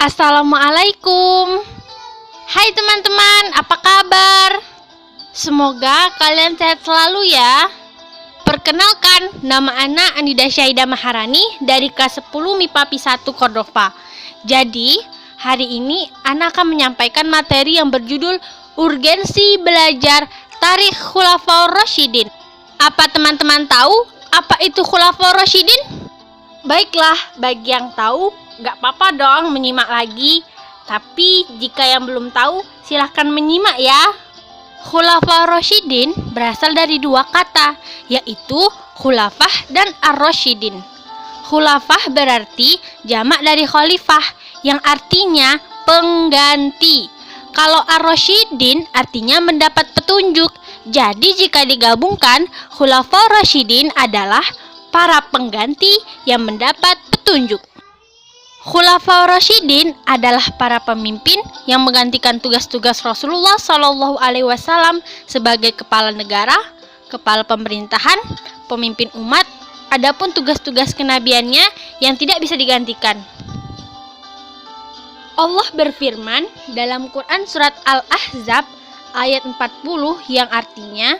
Assalamualaikum. Hai teman-teman, apa kabar? Semoga kalian sehat selalu ya. Perkenalkan, nama Ana Anida Syahidah Maharani dari kelas 10 MIPA P1 Cordova. Jadi, hari ini Ana akan menyampaikan materi yang berjudul Urgensi Belajar Tarikh Khulafaur Rasyidin. Apa teman-teman tahu apa itu Khulafaur Rasyidin? Baiklah, bagi yang tahu, gak apa-apa dong menyimak lagi. Tapi jika yang belum tahu, silahkan menyimak ya. Khulafaur Rasyidin berasal dari dua kata, yaitu khulafah dan ar-rasyidin. Khulafah berarti jamak dari khalifah, yang artinya pengganti. Kalau ar-rasyidin artinya mendapat petunjuk. Jadi jika digabungkan, Khulafaur Rasyidin adalah para pengganti yang mendapat petunjuk. Khulafaur Rasyidin adalah para pemimpin yang menggantikan tugas-tugas Rasulullah SAW sebagai kepala negara, kepala pemerintahan, pemimpin umat, adapun tugas-tugas kenabiannya yang tidak bisa digantikan. Allah berfirman dalam Quran surat Al-Ahzab ayat 40 yang artinya,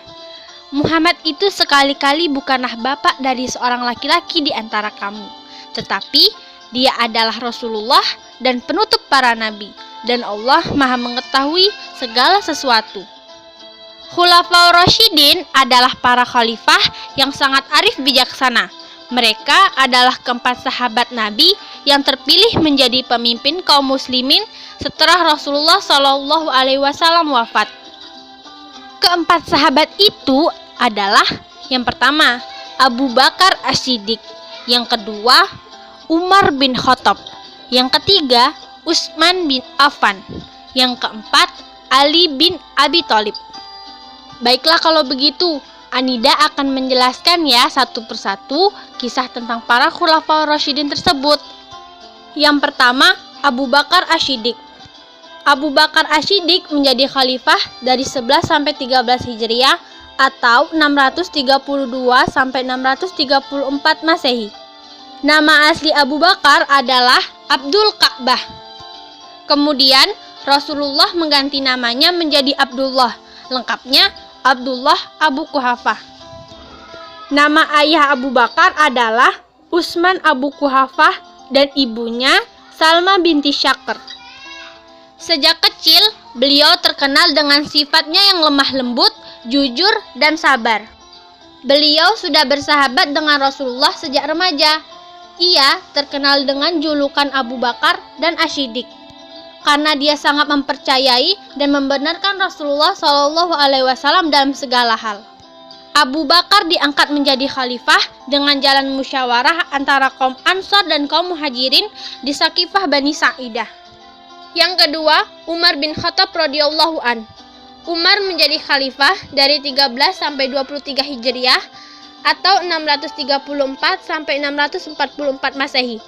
Muhammad itu sekali-kali bukanlah bapak dari seorang laki-laki di antara kamu, tetapi dia adalah Rasulullah dan penutup para nabi, dan Allah Maha mengetahui segala sesuatu. Khulafaur Rasyidin adalah para khalifah yang sangat arif bijaksana. Mereka adalah keempat sahabat Nabi yang terpilih menjadi pemimpin kaum muslimin setelah Rasulullah SAW wafat. Keempat sahabat itu adalah yang pertama, Abu Bakar As-Siddiq, yang kedua, Umar bin Khattab, yang ketiga, Utsman bin Affan, yang keempat, Ali bin Abi Thalib. Baiklah kalau begitu, Anida akan menjelaskan ya satu persatu kisah tentang para Khulafaur Rasyidin tersebut. Yang pertama, Abu Bakar As-Siddiq. Abu Bakar As-Siddiq menjadi khalifah dari 11 sampai 13 Hijriah atau 632 sampai 634 Masehi. Nama asli Abu Bakar adalah Abdul Ka'bah. Kemudian Rasulullah mengganti namanya menjadi Abdullah, lengkapnya Abdullah Abu Quhafah. Nama ayah Abu Bakar adalah Utsman Abu Quhafah dan ibunya Salma binti Syakr. Sejak kecil, beliau terkenal dengan sifatnya yang lemah lembut, jujur, dan sabar. Beliau sudah bersahabat dengan Rasulullah sejak remaja. Ia terkenal dengan julukan Abu Bakar dan As-Siddiq karena dia sangat mempercayai dan membenarkan Rasulullah SAW dalam segala hal. Abu Bakar diangkat menjadi khalifah dengan jalan musyawarah antara kaum Ansar dan kaum Muhajirin di Saqifah Bani Sa'idah. Yang kedua, Umar bin Khattab radhiyallahu an. Umar menjadi khalifah dari 13 sampai 23 Hijriah atau 634 sampai 644 Masehi.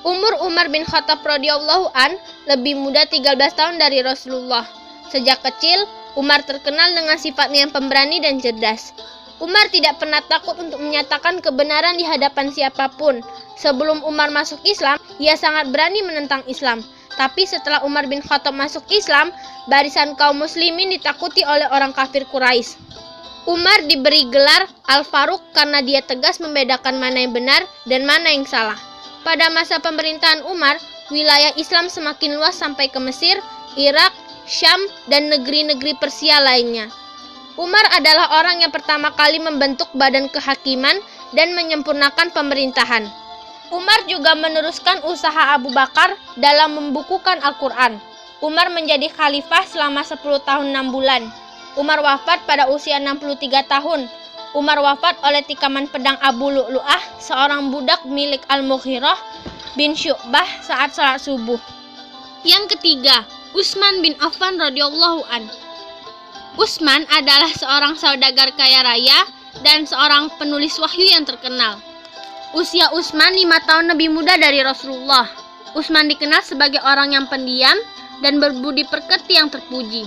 Umur Umar bin Khattab radhiyallahu an lebih muda 13 tahun dari Rasulullah. Sejak kecil, Umar terkenal dengan sifatnya yang pemberani dan cerdas. Umar tidak pernah takut untuk menyatakan kebenaran di hadapan siapapun. Sebelum Umar masuk Islam, ia sangat berani menentang Islam. Tapi setelah Umar bin Khattab masuk Islam, barisan kaum muslimin ditakuti oleh orang kafir Quraisy. Umar diberi gelar Al-Faruq karena dia tegas membedakan mana yang benar dan mana yang salah. Pada masa pemerintahan Umar, wilayah Islam semakin luas sampai ke Mesir, Irak, Syam, dan negeri-negeri Persia lainnya. Umar adalah orang yang pertama kali membentuk badan kehakiman dan menyempurnakan pemerintahan. Umar juga meneruskan usaha Abu Bakar dalam membukukan Al-Quran. Umar menjadi khalifah selama 10 tahun 6 bulan. Umar wafat pada usia 63 tahun. Umar wafat oleh tikaman pedang Abu Lu'lu'ah, seorang budak milik Al-Mughirah bin Syu'bah saat salat subuh. Yang ketiga, Utsman bin Affan radhiyallahu an. Utsman adalah seorang saudagar kaya raya dan seorang penulis wahyu yang terkenal. Usia Utsman 5 tahun lebih muda dari Rasulullah. Utsman dikenal sebagai orang yang pendiam dan berbudi pekerti yang terpuji.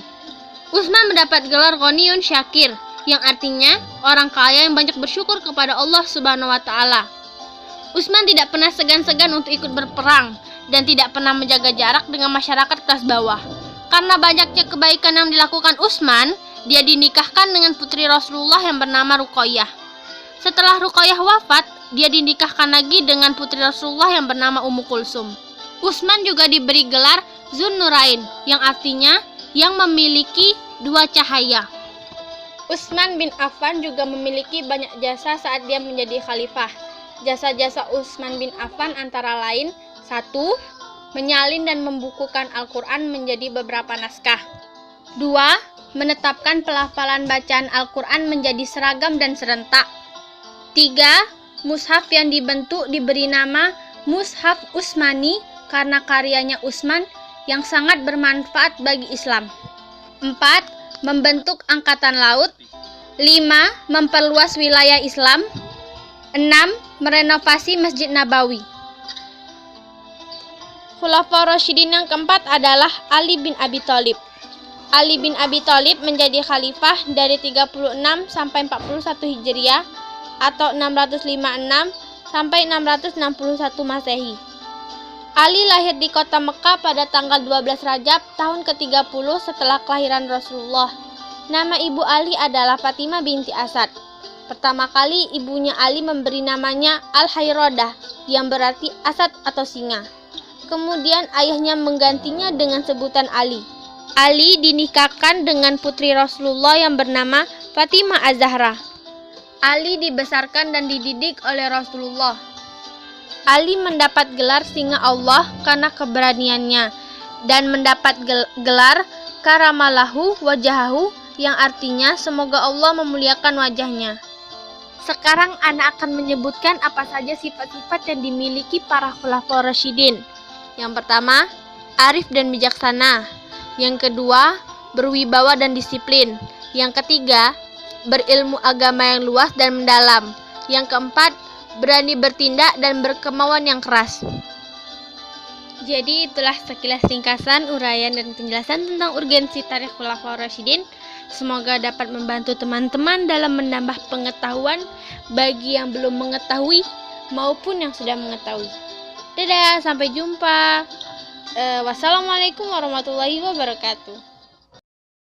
Utsman mendapat gelar Ghaniyun Syakir, yang artinya orang kaya yang banyak bersyukur kepada Allah Subhanahu wa taala. Utsman tidak pernah segan-segan untuk ikut berperang dan tidak pernah menjaga jarak dengan masyarakat kelas bawah. Karena banyaknya kebaikan yang dilakukan Utsman, dia dinikahkan dengan putri Rasulullah yang bernama Ruqayyah. Setelah Ruqayyah wafat, dia dinikahkan lagi dengan putri Rasulullah yang bernama Ummu Kulsum. Utsman juga diberi gelar Zunnurain, yang artinya yang memiliki dua cahaya. Utsman bin Affan juga memiliki banyak jasa saat dia menjadi khalifah. Jasa-jasa Utsman bin Affan antara lain: 1. Menyalin dan membukukan Al-Quran menjadi beberapa naskah. 2. Menetapkan pelafalan bacaan Al-Quran menjadi seragam dan serentak. 3. Mushaf yang dibentuk diberi nama Mushaf Utsmani karena karyanya Utsman yang sangat bermanfaat bagi Islam. 4. Membentuk angkatan laut. 5. Memperluas wilayah Islam. 6. Merenovasi Masjid Nabawi. Khulafaur Rasyidin yang keempat adalah Ali bin Abi Thalib. Ali bin Abi Thalib menjadi khalifah dari 36 sampai 41 Hijriah atau 656 sampai 661 Masehi. Ali lahir di kota Mekah pada tanggal 12 Rajab tahun ke-30 setelah kelahiran Rasulullah. Nama ibu Ali adalah Fatimah binti Asad. Pertama kali ibunya Ali memberi namanya Al-Hayrodah yang berarti Asad atau singa. Kemudian ayahnya menggantinya dengan sebutan Ali. Ali dinikahkan dengan putri Rasulullah yang bernama Fatimah Az-Zahra. Ali dibesarkan dan dididik oleh Rasulullah. Ali mendapat gelar singa Allah karena keberaniannya dan mendapat gelar Karamalahu Wajahahu yang artinya semoga Allah memuliakan wajahnya. Sekarang Ana akan menyebutkan apa saja sifat-sifat yang dimiliki para Khulafaur Rasyidin. Yang pertama, arif dan bijaksana. Yang kedua, berwibawa dan disiplin. Yang ketiga, berilmu agama yang luas dan mendalam. Yang keempat, berani bertindak dan berkemauan yang keras. Jadi itulah sekilas ringkasan, uraian dan penjelasan tentang urgensi tarikh Khulafaur Rasyidin. Semoga dapat membantu teman-teman dalam menambah pengetahuan bagi yang belum mengetahui maupun yang sudah mengetahui. Dadah, sampai jumpa. Wassalamualaikum warahmatullahi wabarakatuh.